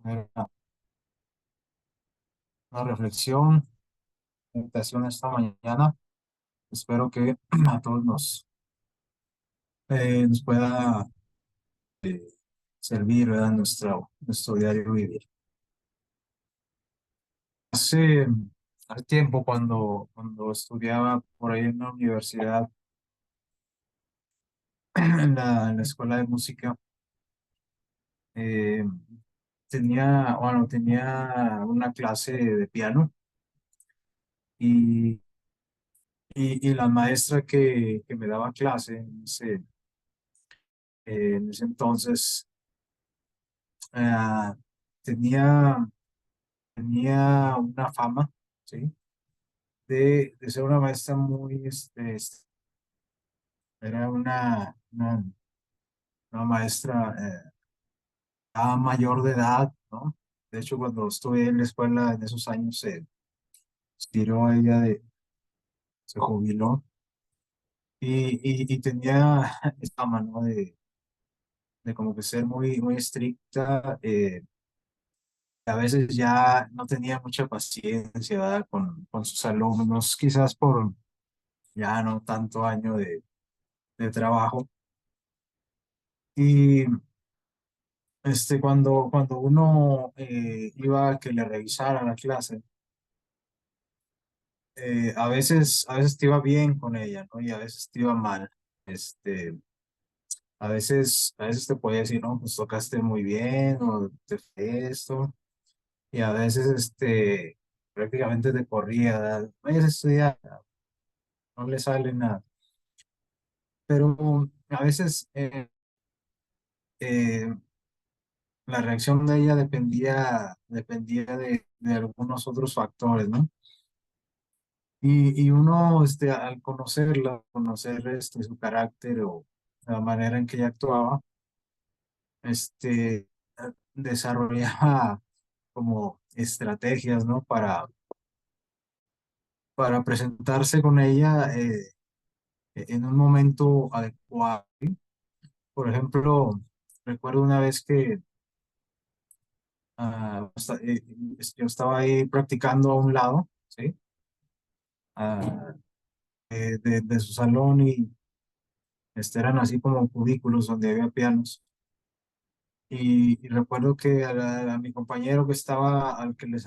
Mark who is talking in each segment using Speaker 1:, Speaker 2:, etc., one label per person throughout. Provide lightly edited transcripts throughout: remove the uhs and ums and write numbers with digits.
Speaker 1: Una reflexión, meditación esta mañana. Espero que a todos nos pueda servir, ¿verdad? Nuestro diario vivir. Hace, hace tiempo, cuando estudiaba por ahí en la universidad, en la escuela de música, eh, tenía una clase de piano y, y la maestra que me daba clase en ese entonces eh, tenía, tenía una fama, ¿sí? De ser una maestra muy, era una maestra ya mayor de edad, ¿no? De hecho, cuando estuve en la escuela en esos años se tiró ella se jubiló y tenía esta fama, ¿no? De como que ser muy estricta. A veces ya no tenía mucha paciencia, ¿verdad? Con sus alumnos, quizás por ya no tanto año de trabajo. Y cuando uno iba a que le revisara la clase, a veces te iba bien con ella, ¿no? Y a veces te iba mal. Este, a veces te podía decir, no, pues tocaste muy bien o te fue esto. Y a veces prácticamente te corría, ¿verdad? Vayas a estudiar, no le sale nada. Pero a veces eh, la reacción de ella dependía de algunos otros factores, ¿no? Y uno, al conocerla, conocer su carácter o la manera en que ella actuaba, desarrollaba como estrategias, ¿no? Para presentarse con ella en un momento adecuado. Por ejemplo, recuerdo una vez que yo estaba ahí practicando a un lado, ¿sí? Ah, de su salón y eran así como cubículos donde había pianos. Y recuerdo que a mi compañero que estaba, al que le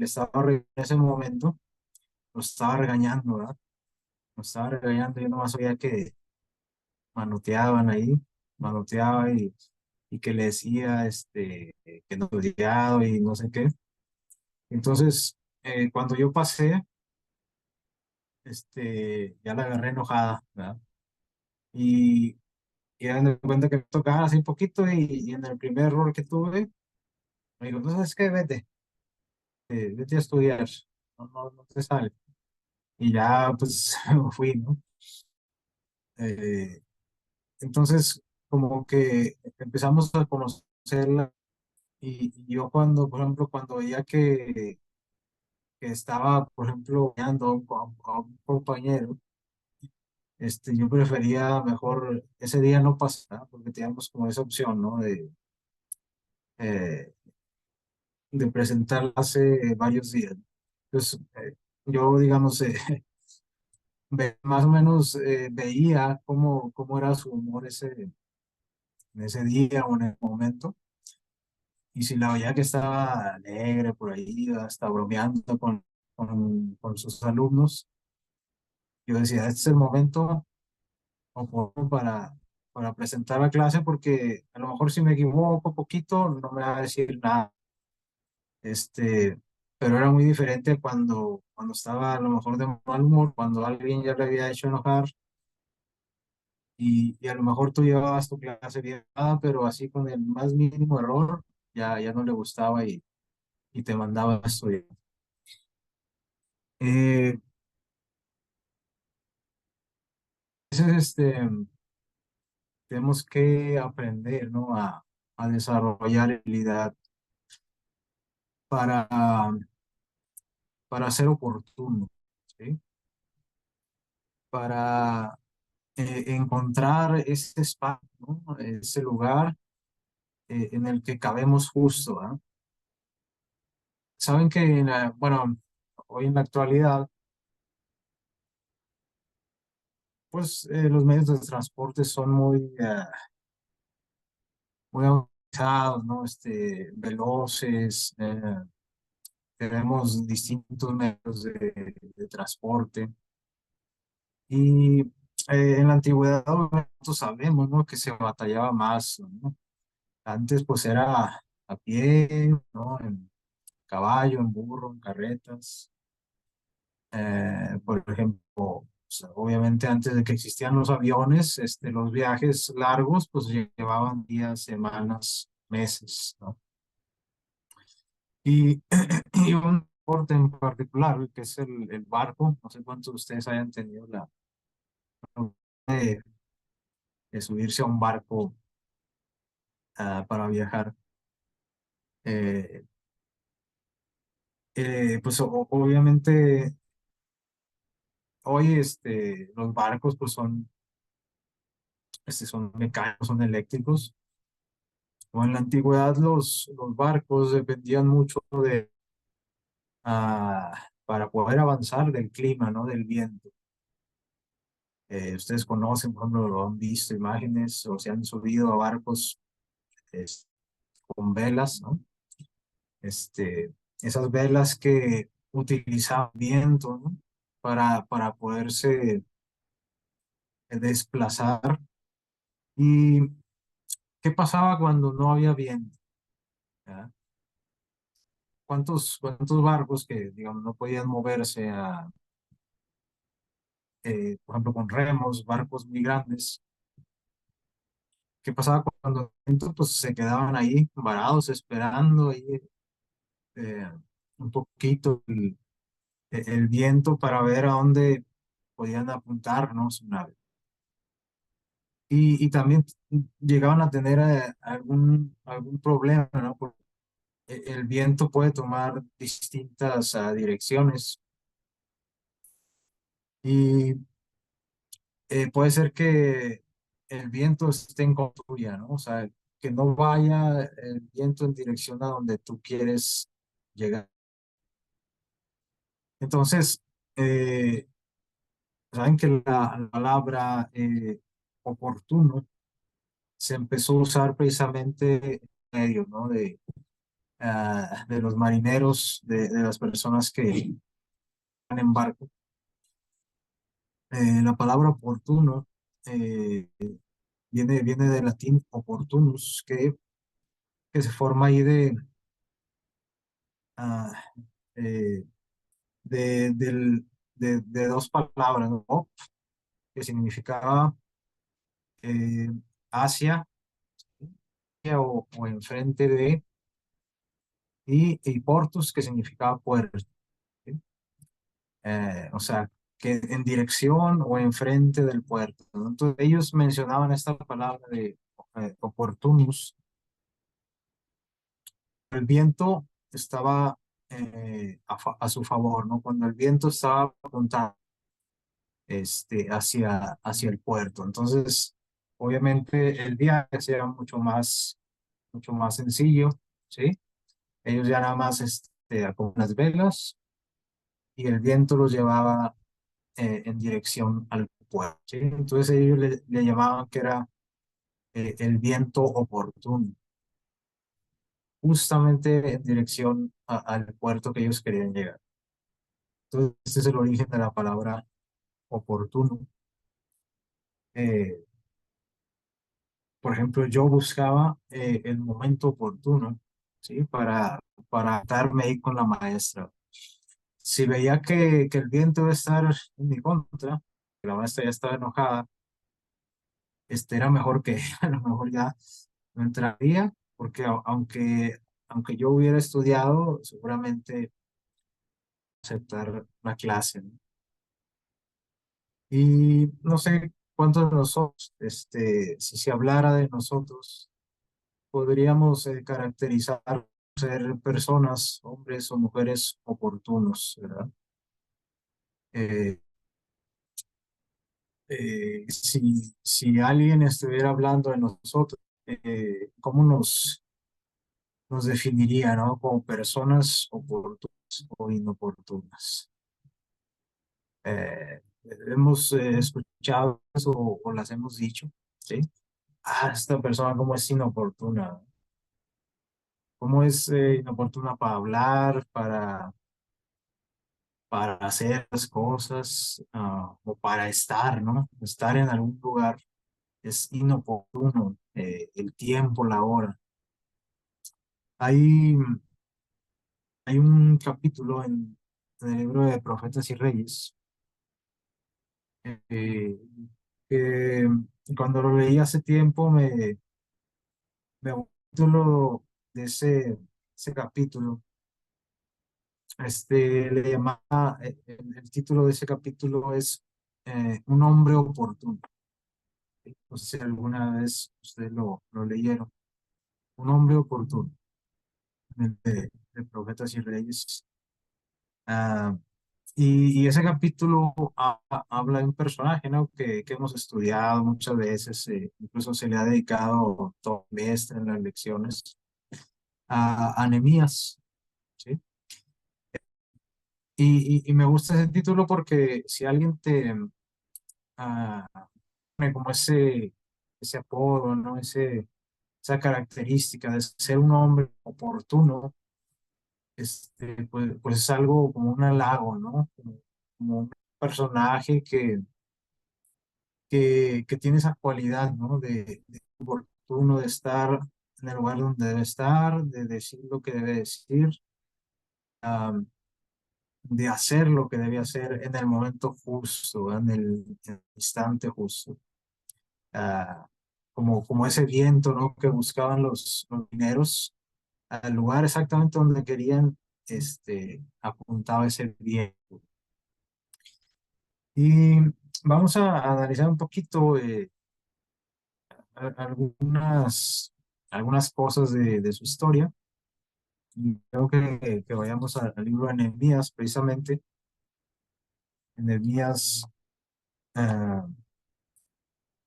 Speaker 1: estaba en ese momento, lo estaba regañando, ¿verdad? Lo estaba regañando, yo nomás oía que manoteaban ahí, manoteaba y que le decía que no odiado y no sé qué. Entonces, cuando yo pasé, ya la agarré enojada, ¿verdad? Y, y dan de cuenta que me tocaba así un poquito y en el primer error que tuve, me dijo, no sabes qué, vete a estudiar, no te sale. Y ya pues me fui, ¿no? Eh, entonces, como que empezamos a conocerla y yo por ejemplo, cuando veía que estaba, por ejemplo, guiando a un compañero, yo prefería mejor ese día no pasar, porque teníamos como esa opción, ¿no? Eh, de presentar hace varios días. Entonces, yo, digamos, más o menos veía cómo era su humor en ese día o en el momento. Y si la veía que estaba alegre por ahí, hasta bromeando con sus alumnos, yo decía, este es el momento oportuno para presentar la clase porque a lo mejor si me equivoco un poquito no me va a decir nada. Pero era muy diferente cuando estaba a lo mejor de mal humor, cuando alguien ya le había hecho enojar y a lo mejor tú llevabas tu clase bien, pero así con el más mínimo error ya no le gustaba y te mandaba a estudiar. Eh, Entonces, tenemos que aprender, ¿no? A desarrollar habilidad para, para ser oportuno, ¿sí? Para encontrar ese espacio, ¿no? Ese lugar en el que cabemos justo, ¿ah? saben que, bueno, hoy en la actualidad, pues los medios de transporte son muy avanzados, ¿no? Veloces, tenemos distintos medios de transporte. Y en la antigüedad, obviamente, nosotros sabemos, ¿no? Que se batallaba más, ¿no? Antes, pues era a pie, ¿no? En caballo, en burro, en carretas. Por ejemplo, o sea, obviamente antes de que existían los aviones, los viajes largos, pues llevaban días, semanas, meses, ¿no? Y, y un deporte en particular, que es el barco, no sé cuántos de ustedes hayan tenido la de, de subirse a un barco para viajar. Eh, pues obviamente hoy los barcos pues son mecánicos, son eléctricos. O en la antigüedad los barcos dependían mucho para poder avanzar del clima, ¿no? Del viento. Ustedes conocen, por ejemplo, lo han visto imágenes o se han subido a barcos es- con velas, ¿no? Esas velas que utilizaban viento, ¿no? Para poderse desplazar. ¿Y qué pasaba cuando no había viento? ¿Ya? ¿Cuántos barcos que, digamos, no podían moverse por ejemplo, con remos, barcos muy grandes? ¿Qué pasaba cuando el viento, pues, se quedaban ahí varados esperando ahí eh, un poquito el viento para ver a dónde podían apuntar, ¿no? Su nave? Y también llegaban a tener algún problema, ¿no? Porque el viento puede tomar distintas direcciones y puede ser que el viento esté en contra tuya, ¿no? O sea, que no vaya el viento en dirección a donde tú quieres llegar. Entonces, saben que la palabra oportuno se empezó a usar precisamente en medio, ¿no? De los marineros, de las personas que van en barco. La palabra oportuno eh, viene del latín opportunus, que se forma ahí ah, eh, de dos palabras, ¿no? Op, que significaba eh, hacia o enfrente de, y portus, que significaba puerta, ¿sí? O sea, que en dirección o enfrente del puerto, ¿no? Entonces ellos mencionaban esta palabra de opportunus. El viento estaba a su favor, ¿no? Cuando el viento estaba apuntando hacia el puerto. Entonces, obviamente el viaje sea mucho más sencillo, ¿sí? Ellos ya nada más con las velas y el viento los llevaba en dirección al puerto, ¿sí? Entonces ellos le llamaban que era el viento oportuno, justamente en dirección al puerto que ellos querían llegar. Entonces, este es el origen de la palabra oportuno. Eh, por ejemplo, yo buscaba el momento oportuno, ¿sí? Para darme ahí con la maestra. Si veía que el viento iba a estar en mi contra, que la maestra ya estaba enojada, era mejor que a lo mejor ya no entraría, porque aunque yo hubiera estudiado, seguramente aceptar la clase, ¿no? Y no sé cuántos de nosotros, si se hablara de nosotros, podríamos caracterizar ser personas, hombres o mujeres oportunos, ¿verdad? Eh, si alguien estuviera hablando de nosotros, ¿cómo nos definiría, ¿no? Como personas oportunas o inoportunas. Hemos escuchado eso o las hemos dicho, ¿sí? Esta persona cómo es inoportuna, cómo es inoportuna para hablar, para hacer las cosas, o para estar, ¿no? Estar en algún lugar es inoportuno, el tiempo, la hora. Hay, hay un capítulo en el libro de Profetas y Reyes, eh, que cuando lo leí hace tiempo me gustó el título de ese capítulo. Le llamaba, el título de ese capítulo es Un hombre oportuno. No sé si alguna vez ustedes lo leyeron. Un hombre oportuno, de Profetas y Reyes. Ah, y ese capítulo habla de un personaje, ¿no? Que hemos estudiado muchas veces, incluso se le ha dedicado todo el semestre en las lecciones, a Nehemías, ¿sí? Y me gusta ese título porque si alguien te ah, pone como ese apodo, ¿no? Esa característica de ser un hombre oportuno, pues es algo como un halago, ¿no? Como un personaje que tiene esa cualidad, ¿no? De oportuno, de estar en el lugar donde debe estar, de decir lo que debe decir, ah, de hacer lo que debe hacer en el momento justo, en el instante justo. Ah, como ese viento, ¿no? Que buscaban los mineros, al lugar exactamente donde querían, apuntaba ese viento. Y vamos a analizar un poquito algunas cosas de su historia. Y creo que vayamos al libro de Nehemías, precisamente. En Nehemías, ah,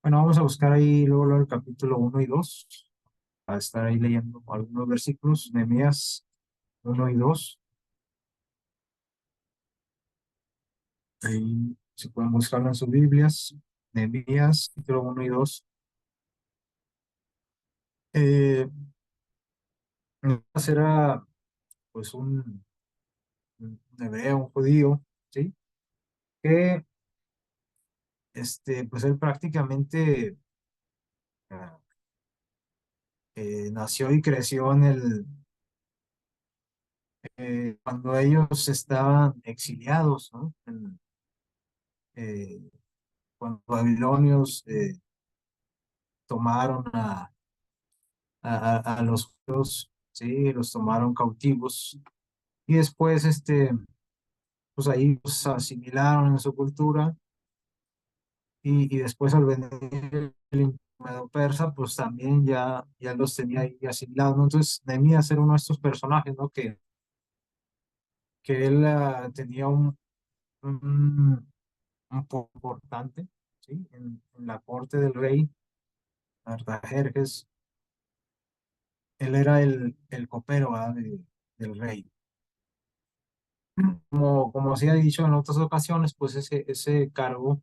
Speaker 1: bueno, vamos a buscar ahí luego el capítulo 1 y 2, para estar ahí leyendo algunos versículos. Nehemías 1 y 2. Ahí se pueden buscarlo en sus Biblias. Nehemías, capítulo 1 y 2. Eh, Nehemías era pues un hebreo, un judío, ¿sí? Que pues él prácticamente ah, nació y creció cuando ellos estaban exiliados, ¿no? Eh, Cuando los babilonios tomaron a los judíos, sí, los tomaron cautivos y después, pues ahí los asimilaron en su cultura y después al venir el imperio persa, pues también ya los tenía ahí asimilados, ¿no? Entonces, Nehemías era uno de estos personajes, ¿no? Que él tenía un, un poco importante, ¿sí? En la corte del rey Artajerjes. Él era el copero, ¿verdad? Del rey. Como se ha dicho en otras ocasiones, pues ese cargo,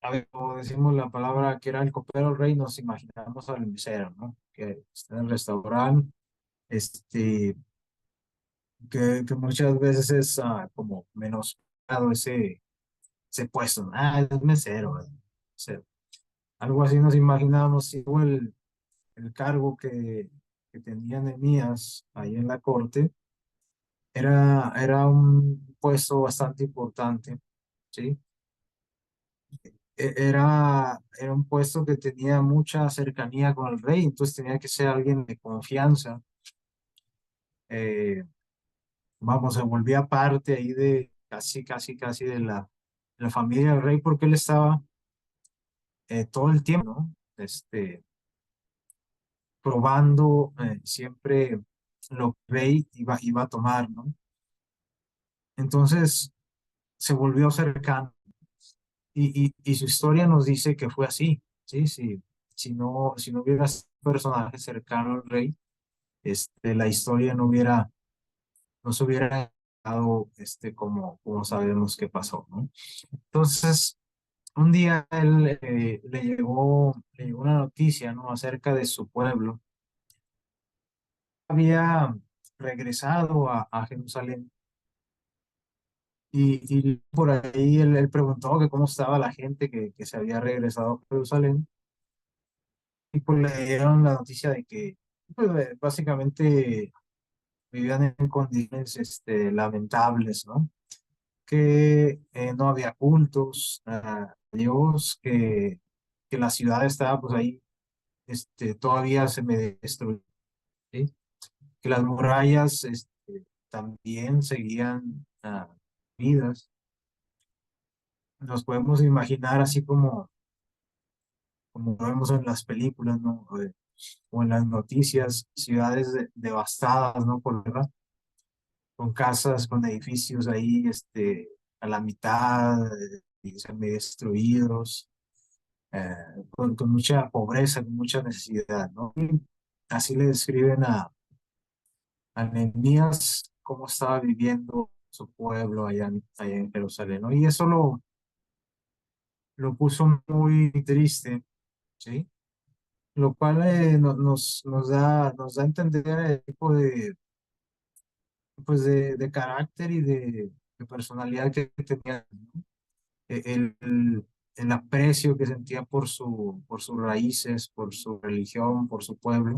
Speaker 1: a ver, como decimos la palabra que era el copero del rey, nos imaginamos al mesero, ¿no? Que está en el restaurante, este, que muchas veces es como menospreciado ese puesto, ¿no? Es mesero, ¿verdad? Mesero. Algo así nos imaginamos, y el cargo que tenía Nehemías ahí en la corte era un puesto bastante importante, ¿sí? Era un puesto que tenía mucha cercanía con el rey, entonces tenía que ser alguien de confianza. Eh, Vamos, se volvía parte ahí de casi de la familia del rey, porque él estaba todo el tiempo, ¿no? Probando siempre lo que el rey iba a tomar, ¿no? Entonces se volvió cercano. Y su historia nos dice que fue así, ¿sí? Si no hubiera sido un personaje cercano al rey, la historia no se hubiera dado como sabemos que pasó, ¿no? Entonces, un día él le llegó una noticia, ¿no? Acerca de su pueblo. Había regresado a Jerusalén y por ahí él preguntó que cómo estaba la gente que se había regresado a Jerusalén y pues le dieron la noticia de que pues, básicamente vivían en condiciones lamentables, ¿no? Que no había cultos a Dios, que la ciudad estaba pues ahí todavía se me destruyó, ¿sí? Que las murallas también seguían vidas. Nos podemos imaginar así como lo vemos en las películas, ¿no? O en las noticias, ciudades devastadas, ¿no? Por guerra, con casas, con edificios ahí, a la mitad, y semi-destruidos, eh, con mucha pobreza, con mucha necesidad, ¿no? Y así le describen a Nehemías cómo estaba viviendo su pueblo allá en Jerusalén, ¿no? Y eso lo puso muy triste, ¿sí? Lo cual nos da a entender el tipo pues de carácter y de personalidad que tenía, ¿no? El aprecio que sentía por sus raíces, por su religión, por su pueblo.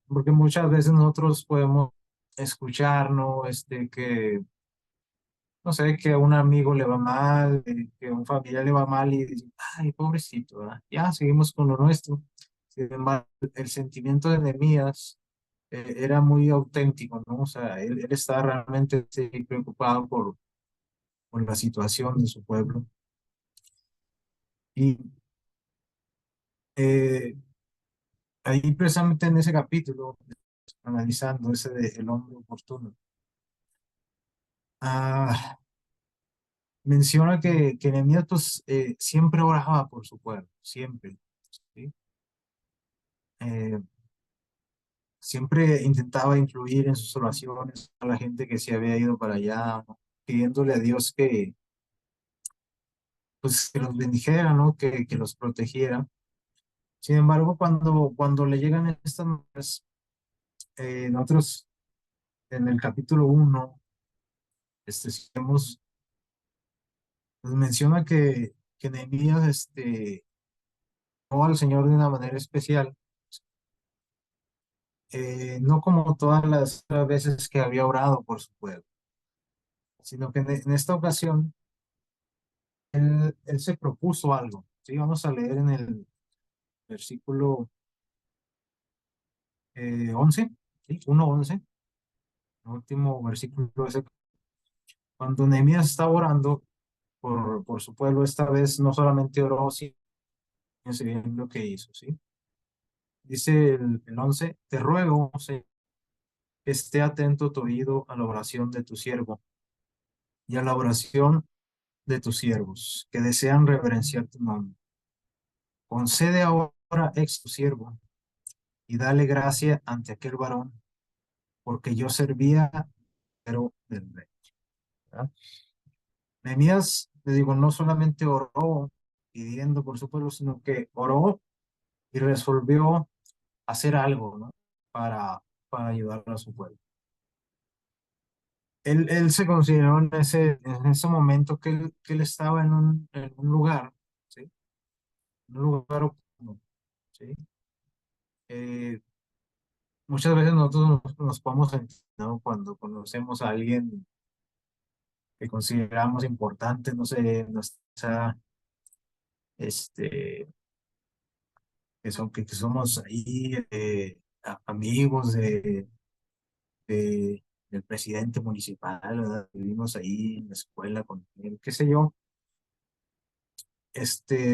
Speaker 1: Porque muchas veces nosotros podemos escuchar, ¿no? Que, no sé, que a un amigo le va mal, que a un familiar le va mal y dicen, ay, pobrecito, ¿verdad? Ya seguimos con lo nuestro. Sin embargo, el sentimiento de Nehemías era muy auténtico, ¿no? O sea, él estaba realmente sí, preocupado por la situación de su pueblo. Y eh, ahí precisamente en ese capítulo, analizando ese de El hombre oportuno, ah, menciona que Nehemías pues, siempre oraba por su pueblo, siempre, ¿sí? Eh, Siempre intentaba influir en sus oraciones a la gente que se había ido para allá, ¿no? Pidiéndole a Dios pues, que los bendijera, ¿no? Que los protegiera. Sin embargo, cuando le llegan estas noticias, nosotros en el capítulo 1, si vemos, nos menciona que Nehemías oró al Señor de una manera especial, no como todas las otras veces que había orado por su pueblo, sino que en esta ocasión él se propuso algo. ¿Sí? Vamos a leer en el versículo 11, ¿sí? 1:11, el último versículo ese. Cuando Nehemías estaba orando por su pueblo, esta vez no solamente oró, sino bien lo que hizo, ¿sí? Dice el 11, te ruego, Señor, que esté atento tu oído a la oración de tu siervo y a la oración de tus siervos, que desean reverenciar tu nombre. Concede ahora ex tu siervo y dale gracia ante aquel varón, porque yo servía, pero del rey. ¿Verdad? Nehemías, le digo, no solamente oró pidiendo por su pueblo, sino que oró y resolvió hacer algo, ¿no? Para ayudar a su pueblo. Él se consideró en ese momento que él estaba en un lugar, ¿sí? En un lugar oportuno, ¿sí? Eh, Muchas veces nosotros nos podemos sentir, ¿no? Cuando conocemos a alguien que consideramos importante, no sé, nuestra, este, que somos ahí amigos del presidente municipal, ¿verdad? Vivimos ahí en la escuela con él, qué sé yo,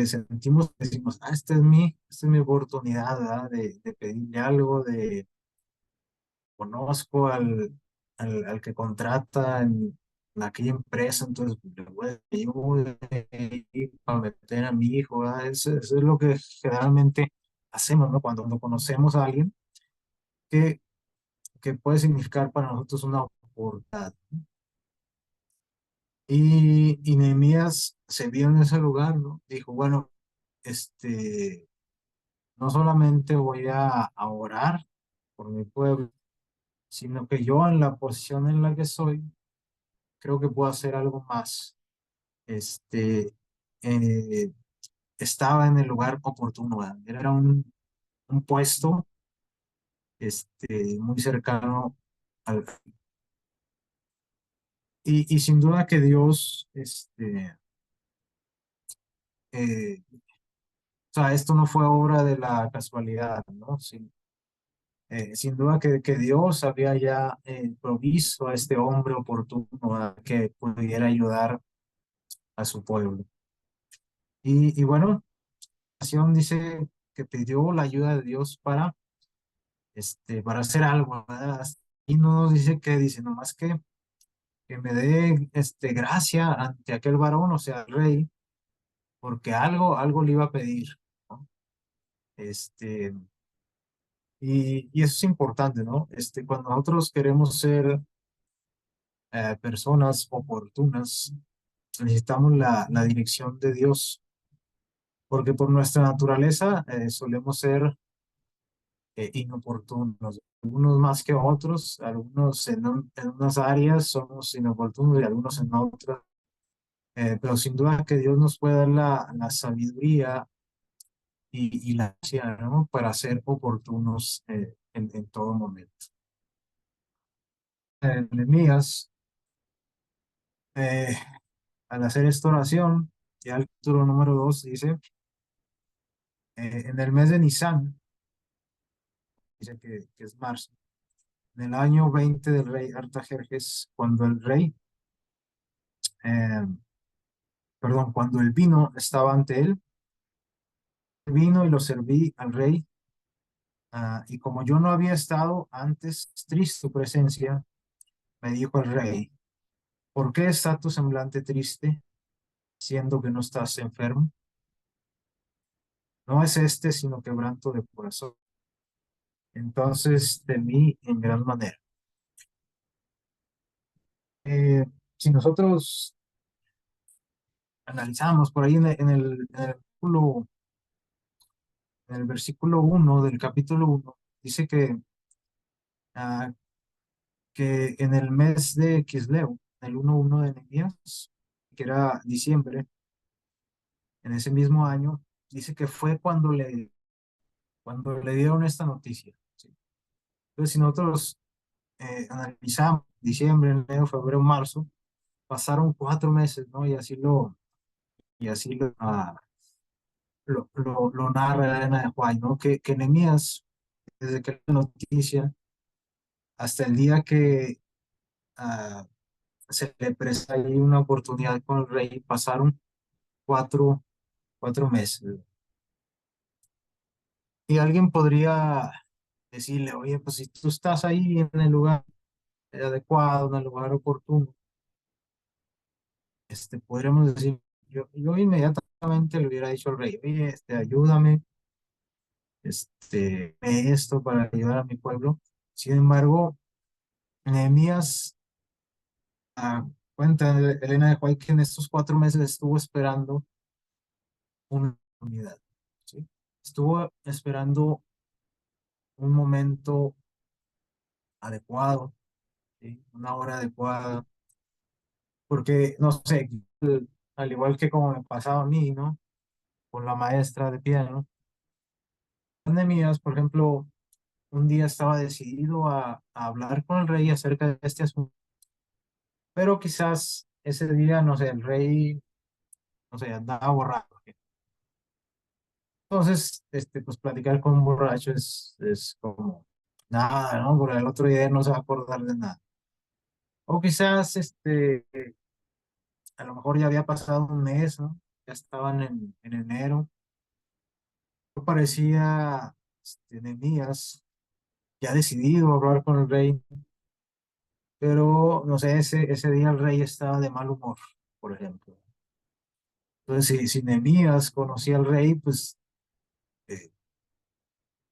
Speaker 1: sentimos, decimos, esta es mi oportunidad, ¿verdad? De pedirle algo, conozco al que contrata en aquella empresa, entonces le voy a pedir ayuda para meter a mi hijo, ¿verdad? Eso es lo que generalmente hacemos, ¿no? Cuando conocemos a alguien, que, que puede significar para nosotros una oportunidad. Y Nehemías se vio en ese lugar, ¿no? Dijo, bueno, este, no solamente voy a orar por mi pueblo, sino que yo en la posición en la que soy, creo que puedo hacer algo más. Este, eh, estaba en el lugar oportuno, ¿verdad? Era un puesto, muy cercano al... Y sin duda que Dios, o sea, esto no fue obra de la casualidad, ¿no? Sin duda que Dios había ya provisto a este hombre oportuno a que pudiera ayudar a su pueblo. Y bueno, la nación dice que pidió la ayuda de Dios para hacer algo, ¿verdad? Y no nos dice que dice, nomás que me dé gracia ante aquel varón, o sea, el rey, porque algo le iba a pedir, ¿no? Este, y eso es importante, ¿no? Cuando nosotros queremos ser personas oportunas, necesitamos la dirección de Dios, porque por nuestra naturaleza solemos ser inoportunos, algunos más que otros, algunos en unas áreas somos inoportunos y algunos en otras, pero sin duda que Dios nos puede dar la sabiduría y la gracia, ¿no? Para ser oportunos en todo momento. Nehemías, eh, al hacer esta oración, ya el título número 2 dice, en el mes de Nisan, dice que es marzo, en el año 20 del rey Artajerjes, cuando el rey, eh, perdón, cuando el vino estaba ante él, vino y lo serví al rey, y como yo no había estado antes triste su presencia, me dijo el rey, ¿por qué está tu semblante triste, siendo que no estás enfermo? No es sino quebranto de corazón. Entonces temí en gran manera. Eh, si nosotros analizamos por ahí en el versículo 1 del capítulo 1 dice ah, que en el mes de Kisleu, el 1 de Nehemías, que era diciembre, en ese mismo año, dice que fue cuando le dieron esta noticia, ¿sí? Entonces, si nosotros analizamos diciembre, enero, febrero, marzo, pasaron 4 meses, ¿no? Y así lo narra Elena de Juan, ¿no? Que Nehemías, desde que la noticia hasta el día que ah, se le presta ahí una oportunidad con el rey, pasaron cuatro, 4 meses. Y alguien podría decirle, oye, pues si tú estás ahí en el lugar adecuado, en el lugar oportuno, podríamos decir, yo inmediatamente le hubiera dicho al rey, oye, ayúdame, esto para ayudar a mi pueblo. Sin embargo, Nehemías, cuenta Elena de White que en estos 4 meses estuvo esperando una oportunidad, ¿sí? Estuvo esperando un momento adecuado, ¿sí? Una hora adecuada, porque, no sé, al igual que como me pasaba a mí, ¿no? Con la maestra de piano, Nehemías, por ejemplo, un día estaba decidido a hablar con el rey acerca de este asunto, pero quizás ese día, no sé, el rey, no sé, andaba borracho. Entonces, pues platicar con un borracho es como nada, ¿no? Porque el otro día no se va a acordar de nada. O quizás, a lo mejor ya había pasado un mes, ¿no? Ya estaban en enero. Parecía, Nehemías ya decidido a hablar con el rey, pero no sé, ese día el rey estaba de mal humor, por ejemplo. Entonces, si Nehemías conocía al rey, pues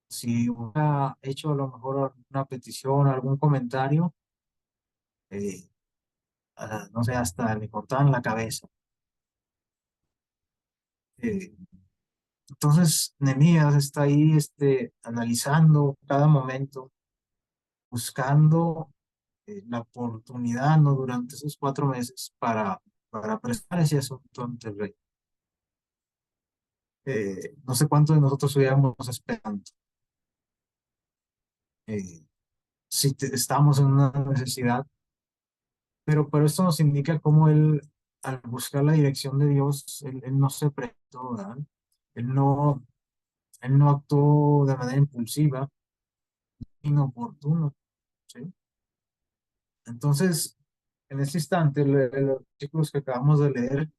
Speaker 1: si hubiera hecho a lo mejor una petición, algún comentario, eh, no sé, hasta le cortaban la cabeza. Eh, entonces, Nehemías está ahí analizando cada momento, buscando la oportunidad, ¿no? Durante esos 4 meses para prestar ese asunto ante el rey. No sé cuántos de nosotros estuviéramos esperando. eh, si estamos en una necesidad, pero esto nos indica cómo él, al buscar la dirección de Dios, él no se prestó, ¿verdad? Él no, él no actuó de manera impulsiva, inoportuno, ¿sí? Entonces, en este instante, los versículos que acabamos de leer,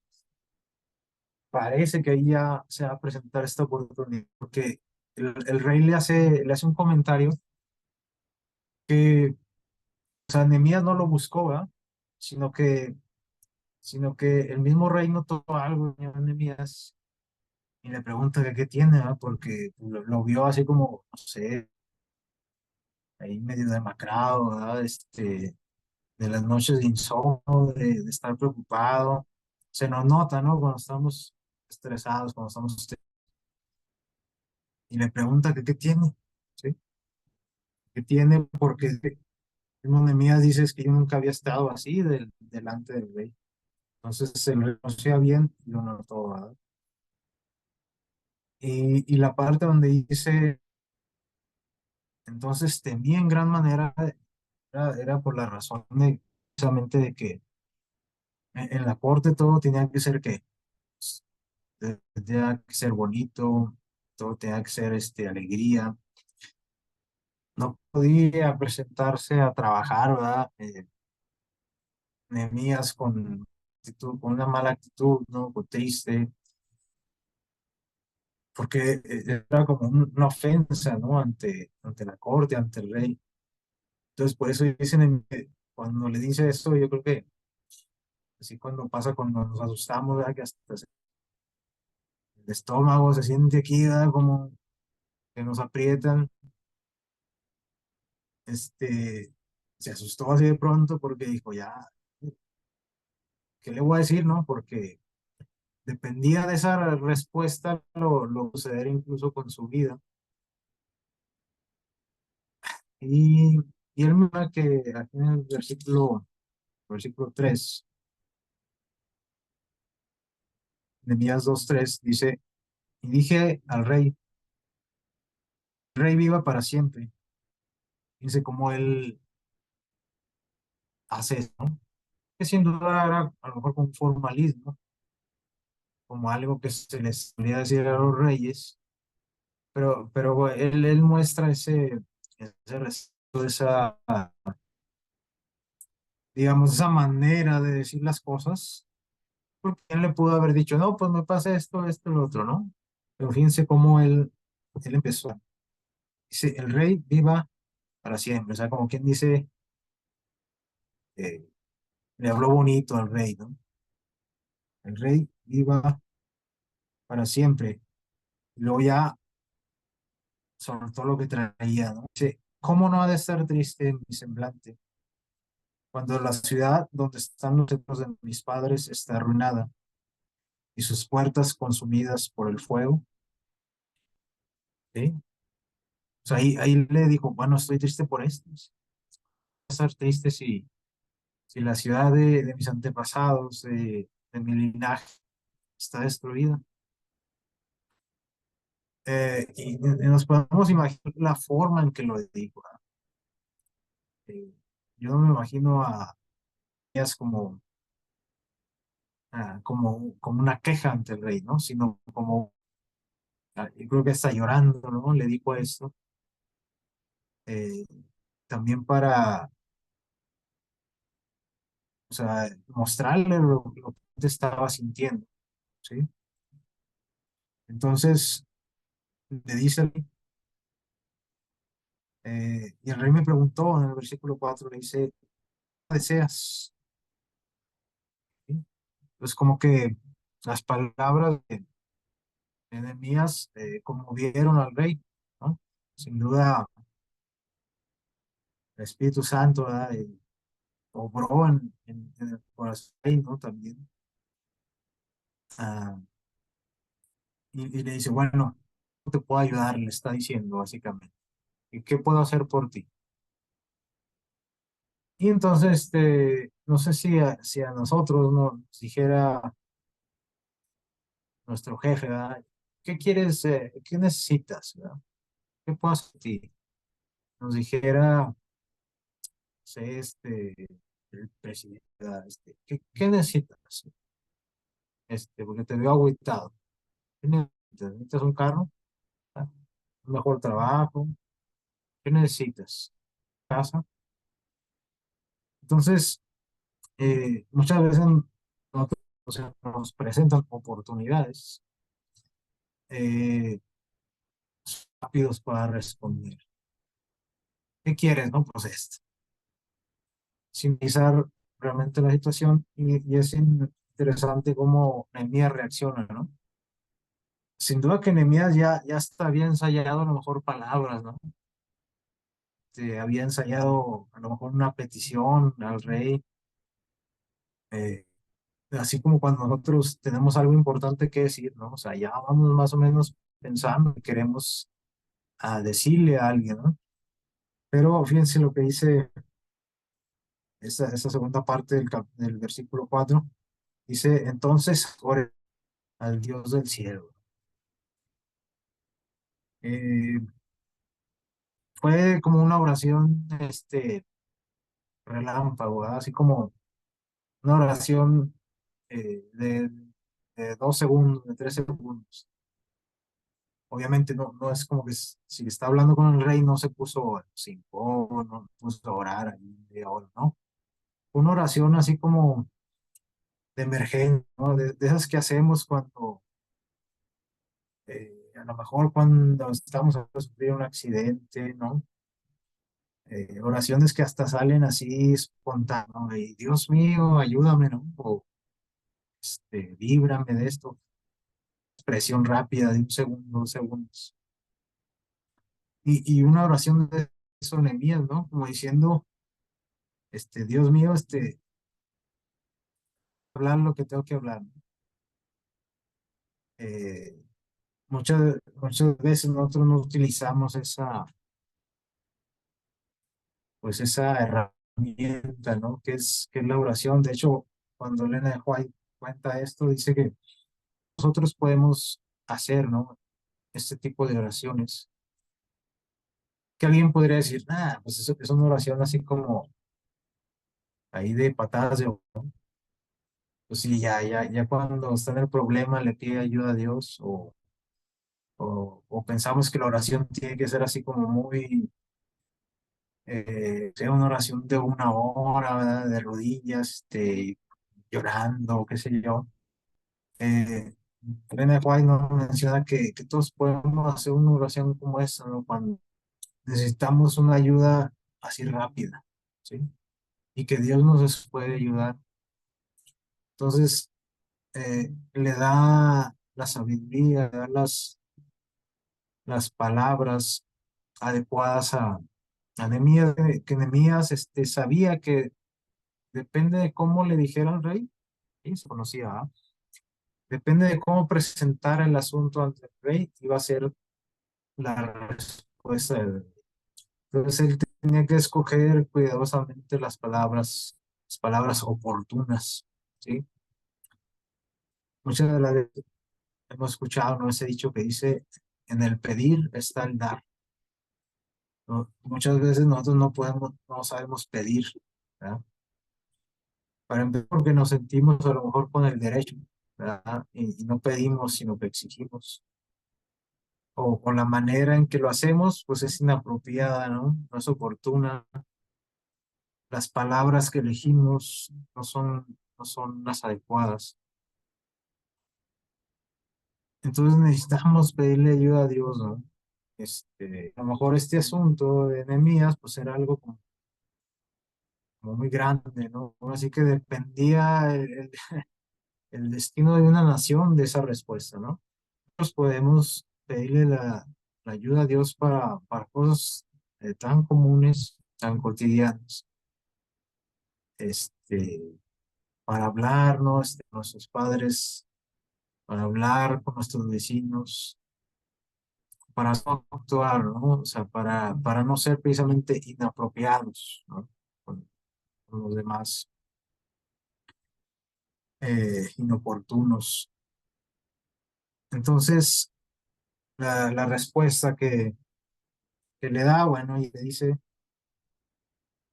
Speaker 1: parece que ahí ya se va a presentar esta oportunidad, porque el rey le hace un comentario que, o sea, Nehemías no lo buscó, ¿verdad? Sino que, sino que el mismo rey notó algo en Nehemías y le pregunta que qué tiene, ¿verdad? Porque lo vio así como, no sé, ahí medio demacrado, ¿verdad? De las noches de insomnio, de estar preocupado. Se nos nota, ¿no? Cuando estamos estresados, cuando estamos y le pregunta que qué tiene, ¿sí? ¿Qué tiene? Porque el Nehemías dice es que yo nunca había estado así delante del rey. Entonces se lo reconocía bien y lo notó, ¿verdad? Y la parte donde dice, entonces temí en gran manera, era por la razón precisamente de que en la corte todo tenía que ser que tenía que ser bonito, todo tenía que ser alegría. No podía presentarse a trabajar, ¿verdad? Nehemías con una mala actitud, ¿no? Con triste, porque era como una ofensa, ¿no? Ante la corte, ante el rey. Entonces, por eso dicen, cuando le dice eso, yo creo que así cuando pasa, cuando nos asustamos, ¿verdad? Que hasta el estómago se siente aquí, ¿verdad? Como que nos aprietan, este, se asustó así de pronto porque dijo, ya, ¿qué le voy a decir, no? Porque dependía de esa respuesta lo suceder incluso con su vida. Y, y él me da que aquí en el versículo 3 de Mías 2:3 dice, y dije al rey, rey viva para siempre. Dice cómo él hace eso, ¿no? Que sin duda era a lo mejor con formalismo, como algo que se les solía decir a los reyes, pero él muestra ese respeto, digamos, esa manera de decir las cosas, porque él le pudo haber dicho, no, pues me pasa esto, esto, lo otro, ¿no? Pero fíjense cómo él empezó. Dice, el rey viva para siempre. O sea, como quien dice, eh, le habló bonito al rey, ¿no? El rey viva para siempre. Y luego ya soltó lo que traía, ¿no? Dice, ¿cómo no ha de estar triste mi semblante cuando la ciudad donde están los templos de mis padres está arruinada y sus puertas consumidas por el fuego? ¿Sí? O sea, ahí le dijo, bueno, estoy triste por esto. Voy a estar triste si la ciudad de mis antepasados, de mi linaje, está destruida. Y nos podemos imaginar la forma en que lo dijo. Yo no me imagino a ellas como una queja ante el rey, ¿no? Sino como, yo creo que está llorando, ¿no? Le dijo esto, eh, también para, o sea, mostrarle lo que estaba sintiendo, ¿sí? Entonces, le dice, y el rey me preguntó en el versículo 4 le dice, ¿qué deseas? ¿Sí? Pues como que las palabras de Nehemías conmovieron al rey, ¿no? sin duda el Espíritu Santo, ¿verdad? Obró en el corazón, ¿no? También. Ah, y le dice, bueno, ¿cómo te puedo ayudar? Le está diciendo básicamente. ¿Y qué puedo hacer por ti? Y entonces, no sé si a nosotros nos dijera nuestro jefe, ¿verdad? ¿Qué quieres, qué necesitas, ¿verdad? ¿Qué puedo hacer por ti? Nos dijera, sé, el presidente, ¿verdad? ¿Qué necesitas? Porque te veo agüitado. ¿Qué necesitas? ¿Necesitas un carro? ¿Ah? ¿Un mejor trabajo? ¿Qué necesitas? ¿Casa? Entonces, muchas veces nosotros, o sea, nos presentan oportunidades eh, rápidos para responder. ¿Qué quieres? No, pues esto. Sin pensar realmente la situación y es interesante cómo Nehemías reacciona, ¿no? Sin duda que Nehemías ya está bien ensayado a lo mejor palabras, ¿no? Había ensayado a lo mejor una petición al rey, eh, así como cuando nosotros tenemos algo importante que decir, ¿no? O sea, ya vamos más o menos pensando que queremos decirle a alguien, ¿no? Pero fíjense lo que dice esa segunda parte del versículo 4. Dice, entonces ore al Dios del cielo. Eh, Fue como una oración, relámpago, ¿verdad? Así como una oración de 2 segundos, de 3 segundos. Obviamente no es como que si está hablando con el rey no se puso cinco, no puso a orar ahí media hora, ¿no? Una oración así como de emergencia, ¿no? De esas que hacemos cuando, a lo mejor cuando estamos a sufrir un accidente, ¿no? Oraciones que hasta salen así espontáneas, ¿no? Y Dios mío, ayúdame, ¿no? O líbrame de esto. Expresión rápida de 1 segundo, 2 segundos. Y una oración de eso, Nehemías, ¿no? Como diciendo, Dios mío, hablar lo que tengo que hablar. Eh, muchas veces nosotros no utilizamos pues esa herramienta, ¿no? Que es la oración. De hecho, cuando Elena de White cuenta esto, dice que nosotros podemos hacer, ¿no? Este tipo de oraciones. Que alguien podría decir, pues eso es una oración así como ahí de patadas de ahogado, ¿no? Pues sí, ya cuando está en el problema le pide ayuda a Dios o pensamos que la oración tiene que ser así como muy, sea una oración de 1 hora, ¿verdad? De rodillas, llorando, qué sé yo. Eh, Elena White nos menciona que todos podemos hacer una oración como esa, ¿no? Cuando necesitamos una ayuda así rápida, ¿sí? Y que Dios nos puede ayudar. Entonces, le da la sabiduría, le da las palabras adecuadas a Nehemías, que Nehemías sabía que depende de cómo le dijera al rey, ¿sí? Se conocía, ¿ah? Depende de cómo presentara el asunto ante el rey, iba a ser la respuesta del rey. Entonces él tenía que escoger cuidadosamente las palabras oportunas, ¿sí? Muchas de las veces hemos escuchado, ¿no? Ese dicho que dice, en el pedir está el dar, ¿no? Muchas veces nosotros no sabemos pedir, ¿verdad? Para empezar, porque nos sentimos a lo mejor con el derecho, ¿verdad? Y no pedimos, sino que exigimos. O la manera en que lo hacemos, pues es inapropiada, ¿no? No es oportuna. Las palabras que elegimos no son las adecuadas. Entonces necesitamos pedirle ayuda a Dios, ¿no? A lo mejor este asunto de Nehemías, pues era algo como muy grande, ¿no? Así que dependía el destino de una nación de esa respuesta, ¿no? Nosotros podemos pedirle la ayuda a Dios para cosas tan comunes, tan cotidianas, este, para hablarnos de nuestros padres, para hablar con nuestros vecinos, para no actuar, ¿no? O sea, para no ser precisamente inapropiados, ¿no? Con los demás, inoportunos. Entonces, la respuesta que le da, bueno, y le dice,